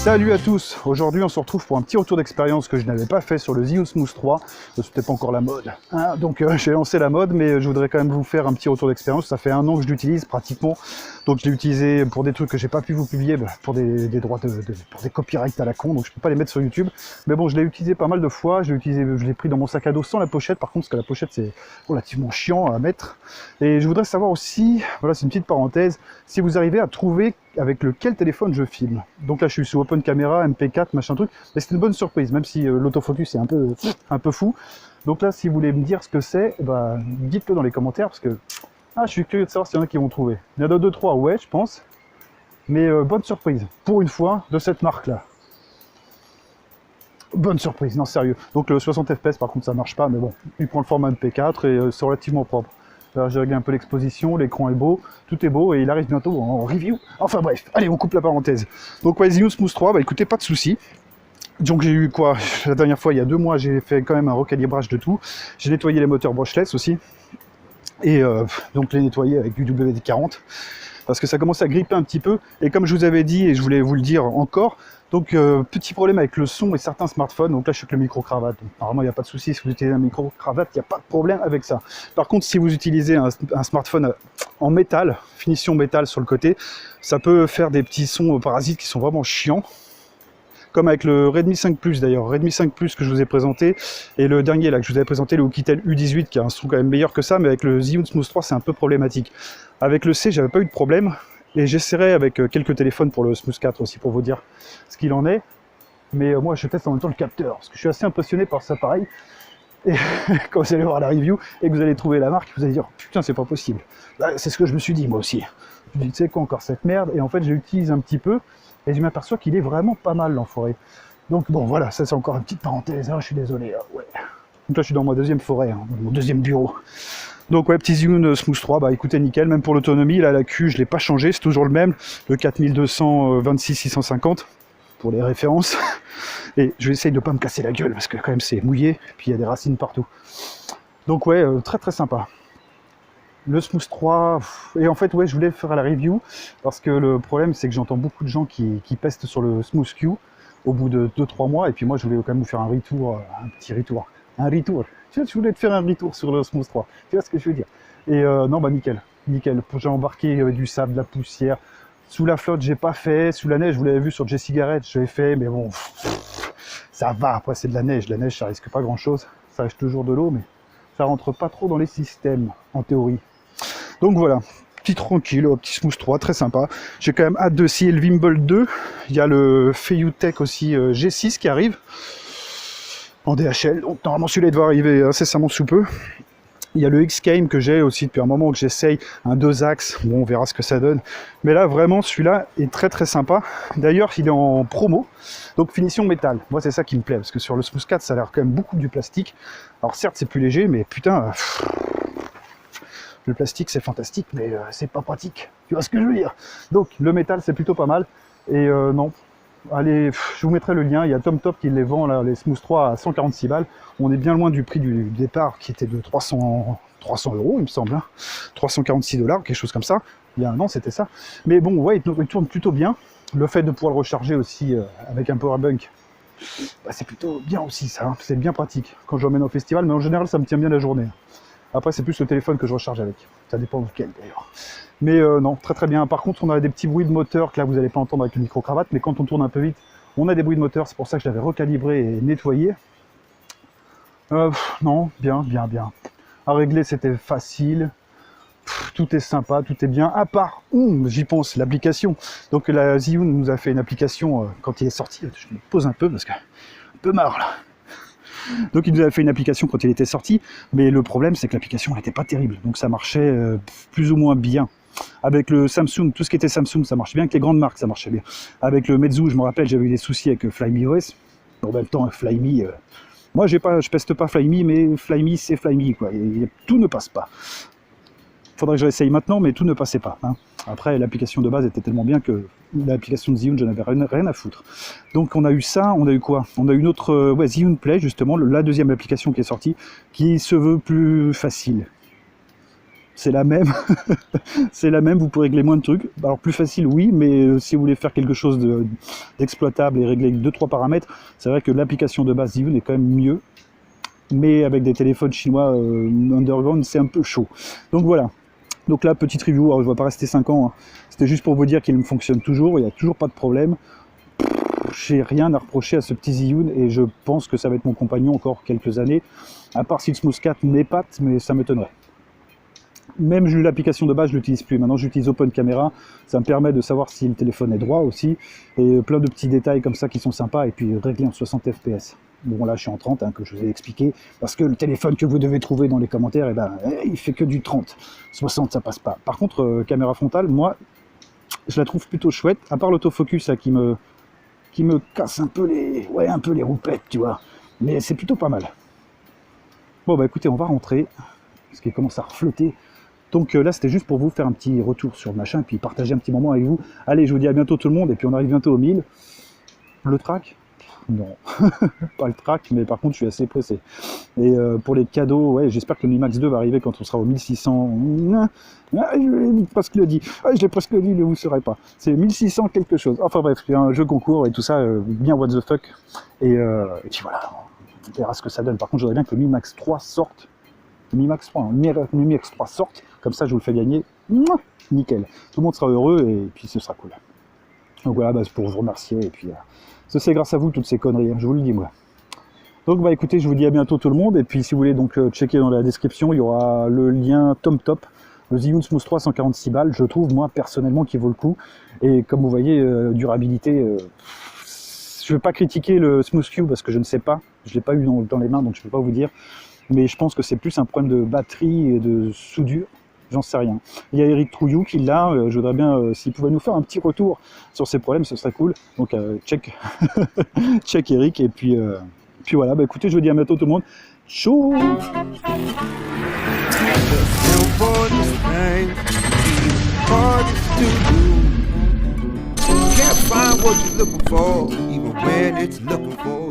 Salut à tous, aujourd'hui on se retrouve pour un petit retour d'expérience que je n'avais pas fait sur le Zhiyun Smooth 3, c'était pas encore la mode, hein. Donc j'ai lancé la mode, mais je voudrais quand même vous faire un petit retour d'expérience. Ça fait 1 an que je l'utilise pratiquement, donc je l'ai utilisé pour des trucs que j'ai pas pu vous publier, pour des droits pour des copyrights à la con, donc je peux pas les mettre sur YouTube, mais bon, je l'ai utilisé pas mal de fois. Je l'ai pris dans mon sac à dos sans la pochette, par contre, parce que la pochette c'est relativement chiant à mettre. Et je voudrais savoir aussi, voilà, c'est une petite parenthèse, si vous arrivez à trouver avec lequel téléphone je filme. Donc là je suis sous Open Camera, MP4, machin truc, mais c'est une bonne surprise, même si l'autofocus est un peu fou. Donc là, si vous voulez me dire ce que c'est, bah, dites-le dans les commentaires, parce que je suis curieux de savoir s'il y en a qui vont trouver. Il y en a 2-3, ouais, je pense, mais bonne surprise, pour une fois, de cette marque-là. Bonne surprise, non sérieux. Donc le 60 fps par contre ça marche pas, mais bon, il prend le format MP4 et c'est relativement propre. Alors j'ai réglé un peu l'exposition, l'écran est beau, tout est beau et il arrive bientôt en review. Enfin bref, allez, on coupe la parenthèse. Donc ouais, Zhiyun Smooth 3, bah écoutez, pas de soucis. Donc j'ai eu quoi, la dernière fois, il y a 2 mois, j'ai fait quand même un recalibrage de tout. J'ai nettoyé les moteurs brushless aussi. Et donc les nettoyer avec du WD-40. Parce que ça commence à gripper un petit peu. Et comme je vous avais dit, et je voulais vous le dire encore, donc petit problème avec le son et certains smartphones. Donc là je suis avec le micro-cravate, donc normalement il n'y a pas de souci. Si vous utilisez un micro-cravate, il n'y a pas de problème avec ça. Par contre, si vous utilisez un smartphone en métal, finition métal sur le côté, ça peut faire des petits sons parasites qui sont vraiment chiants. Comme avec le Redmi 5 Plus d'ailleurs, Redmi 5 Plus que je vous ai présenté, et le dernier là que je vous avais présenté, le Oukitel U18, qui a un son quand même meilleur que ça, mais avec le Zhiyun Smooth 3 c'est un peu problématique. Avec le C, j'avais pas eu de problème, et j'essaierai avec quelques téléphones pour le Smooth 4 aussi, pour vous dire ce qu'il en est. Mais moi je teste en même temps le capteur, parce que je suis assez impressionné par cet appareil, et quand vous allez voir la review, et que vous allez trouver la marque, vous allez dire, putain c'est pas possible. C'est ce que je me suis dit moi aussi. Je me dis, tu sais quoi, encore cette merde, et en fait j'utilise un petit peu, et je m'aperçois qu'il est vraiment pas mal l'enfoiré. Donc bon voilà, ça c'est encore une petite parenthèse, hein, je suis désolé. Ouais. Donc là je suis dans ma deuxième forêt, hein, dans mon deuxième bureau. Donc ouais, petit Zhiyun Smooth 3, bah écoutez nickel, même pour l'autonomie, là la Q je l'ai pas changé, c'est toujours le même, le 4226-650 pour les références. Et je vais essayer de pas me casser la gueule, parce que quand même c'est mouillé, puis il y a des racines partout. Donc ouais, très très sympa. Le Smooth 3, et en fait ouais, je voulais faire la review parce que le problème c'est que j'entends beaucoup de gens qui pestent sur le Smooth Q au bout de 2-3 mois, et puis moi je voulais quand même vous faire un retour, un petit retour, je voulais te faire un retour sur le Smooth 3, tu vois ce que je veux dire. Et non bah nickel, j'ai embarqué du sable, de la poussière, sous la flotte j'ai pas fait, sous la neige vous l'avez vu sur Jessie Garrett, j'avais fait, mais bon, ça va, après c'est de la neige ça risque pas grand chose, ça reste toujours de l'eau, mais ça rentre pas trop dans les systèmes en théorie. Donc voilà, petit tranquille, petit Smooth 3, très sympa. J'ai quand même hâte de essayer le Wimble 2. Il y a le Feiyutech aussi G6 qui arrive en DHL. Donc normalement celui-là devrait arriver incessamment sous peu. Il y a le X-Game que j'ai aussi depuis un moment que j'essaye, un 2 axes, bon on verra ce que ça donne. Mais là vraiment celui-là est très très sympa. D'ailleurs il est en promo, donc finition métal. Moi c'est ça qui me plaît, parce que sur le Smooth 4 ça a l'air quand même beaucoup du plastique. Alors certes c'est plus léger, mais putain... le plastique c'est fantastique, mais c'est pas pratique. Tu vois ce que je veux dire? Donc le métal c'est plutôt pas mal. Et non, allez, je vous mettrai le lien. Il y a TomTop qui les vend là, les Smooth 3 à 146 balles. On est bien loin du prix du départ qui était de 300 euros il me semble, hein. 346 $, quelque chose comme ça. Il y a un an c'était ça. Mais bon, ouais, il tourne plutôt bien. Le fait de pouvoir le recharger aussi avec un powerbank, bah, c'est plutôt bien aussi ça, hein. C'est bien pratique quand je l'emmène au festival, mais en général ça me tient bien la journée. Après, c'est plus le téléphone que je recharge avec. Ça dépend lequel d'ailleurs. Mais non, très très bien. Par contre, on a des petits bruits de moteur que là, vous n'allez pas entendre avec le micro-cravate. Mais quand on tourne un peu vite, on a des bruits de moteur. C'est pour ça que je l'avais recalibré et nettoyé. Non, bien. À régler, c'était facile. Tout est sympa, tout est bien. À part, j'y pense, l'application. Donc la Zhiyun nous a fait une application quand il est sorti. Je me pose un peu parce que un peu marre là. Donc il nous avait fait une application quand il était sorti, mais le problème c'est que l'application n'était pas terrible, donc ça marchait plus ou moins bien. Avec le Samsung, tout ce qui était Samsung, ça marchait bien, avec les grandes marques ça marchait bien. Avec le Meizu, je me rappelle, j'avais eu des soucis avec Flyme OS. En même temps, Flyme, moi je peste pas Flyme, mais Flyme c'est Flyme, quoi. Tout ne passe pas. Faudrait que je l'essaye maintenant, mais tout ne passait pas, hein. Après, l'application de base était tellement bien que l'application de Zhiyun, je n'avais rien à foutre. Donc on a eu ça, on a eu quoi? On a eu une autre Zhiyun Play, justement, la deuxième application qui est sortie, qui se veut plus facile. c'est la même. C'est la même, vous pouvez régler moins de trucs. Alors plus facile, oui, mais si vous voulez faire quelque chose d'exploitable et régler 2-3 paramètres, c'est vrai que l'application de base Zhiyun est quand même mieux. Mais avec des téléphones chinois underground, c'est un peu chaud. Donc voilà. Donc là, petite review, alors je ne vais pas rester 5 ans, hein. C'était juste pour vous dire qu'il me fonctionne toujours, il n'y a toujours pas de problème. J'ai rien à reprocher à ce petit Zhiyun et je pense que ça va être mon compagnon encore quelques années. À part si le Smooth 4 m'épate, mais ça m'étonnerait. Même l'application de base, je l'utilise plus. Maintenant, j'utilise Open Camera. Ça me permet de savoir si le téléphone est droit aussi. Et plein de petits détails comme ça qui sont sympas. Et puis régler en 60 fps. Bon, là, je suis en 30, hein, que je vous ai expliqué. Parce que le téléphone que vous devez trouver dans les commentaires, eh ben, il fait que du 30. 60, ça passe pas. Par contre, caméra frontale, moi, je la trouve plutôt chouette. À part l'autofocus là, qui me casse un peu les roupettes, tu vois. Mais c'est plutôt pas mal. Bon, bah écoutez, on va rentrer. Parce qu'il commence à reflotter. Donc là, c'était juste pour vous faire un petit retour sur le machin, puis partager un petit moment avec vous. Allez, je vous dis à bientôt tout le monde, et puis on arrive bientôt au 1000. Le track? Non, pas le track, mais par contre, je suis assez pressé. Et pour les cadeaux, ouais, j'espère que le Mi Max 2 va arriver quand on sera au 1600. Ah, je l'ai presque dit, mais vous ne saurez pas. C'est 1600 quelque chose. Enfin bref, il y a un jeu concours et tout ça, bien what the fuck. Et puis voilà, on verra ce que ça donne. Par contre, j'aimerais bien que le Mi Max 3 sorte. Mi Max 3, hein, Mi Max 3 sorte, comme ça je vous le fais gagner, nickel. Tout le monde sera heureux et puis ce sera cool. Donc voilà, bah, c'est pour vous remercier et puis c'est grâce à vous toutes ces conneries, hein, je vous le dis moi. Donc bah écoutez, je vous dis à bientôt tout le monde et puis si vous voulez donc checker dans la description, il y aura le lien TomTop, le Zhiyun Smooth 3 146 balles, je trouve moi personnellement qui vaut le coup. Et comme vous voyez, durabilité, je ne vais pas critiquer le Smooth Q parce que je ne sais pas, je ne l'ai pas eu dans les mains donc je ne peux pas vous dire. Mais je pense que c'est plus un problème de batterie et de soudure, j'en sais rien. Il y a Eric Trouillou qui l'a, je voudrais bien, s'il pouvait nous faire un petit retour sur ces problèmes, ce serait cool. Donc check, check Eric, et puis voilà, bah écoutez, je vous dis à bientôt tout le monde. Ciao. Can't find what you're looking for, even when it's looking for